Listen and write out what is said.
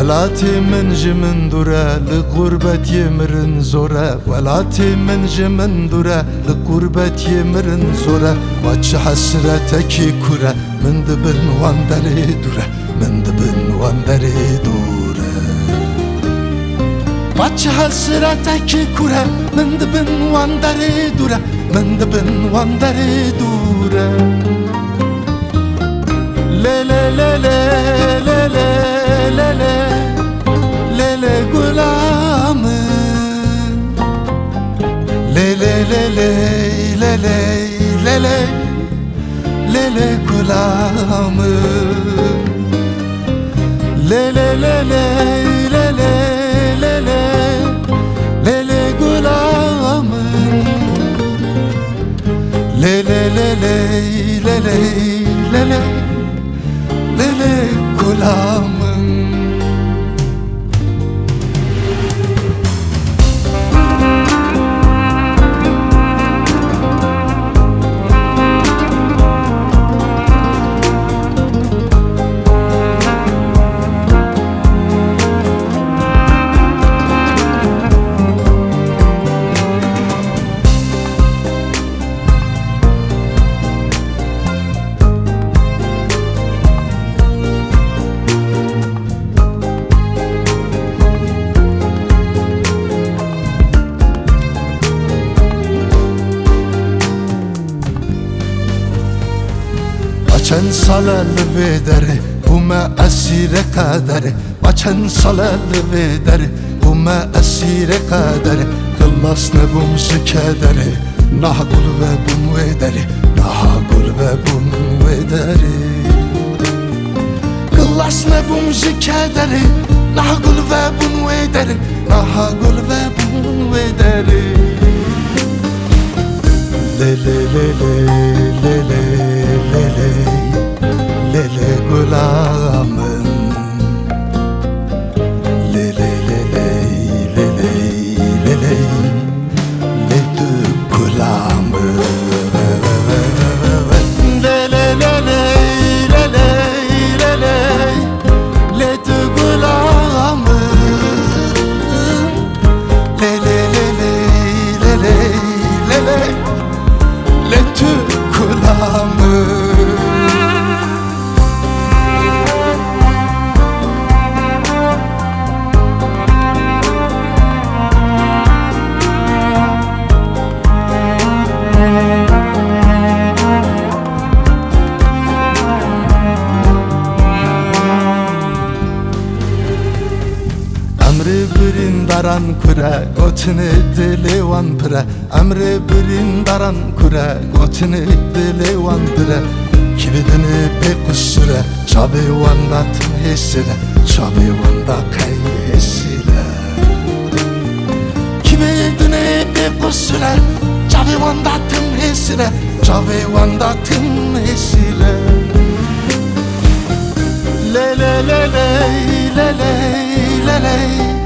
ولاتي من جمن درا لغربت يمرن زورا ولاتي من جمن درا لغربت يمرن زورا واتش حسرتك كورا من دبن واندري دورا من دبن واندري دورا واتش حسرتك كورا من دبن واندري دورا من دبن واندري دورا لا لا لا لا لا لا لا لا لا لا غلام لا لا لا لا لا لا لا لا لا غلام لا لا لا لا لا لا لا لا لا غلام لا لا لا لا لا لا لا Lele gulamım Açan salalı vederi Huma esire kaderi Açan salalı vederi Huma esire kaderi Kıllas ne bumzu kederi Naha gul ve bum vederi Naha gul ve bum vederi Kıllas ne bumzu kederi Naha gul ve bum vederi Naha gul ve bum vederi Le le le le le le le le Lele gulamın Lele lele lele lele Lele gulamın Lele lele lele lele Lele gulamın Lele lele lele lele Lele gulamın Amri birin daran kura gotini dili wan pira Amri birin daran kura gotini dili wan pira Kividini be kusura Çavi wanda tın hesile Çavi wanda kay hesile Kividini be kusura Çavi wanda tın hesile Çavi wanda tın hesile Le le le le le le le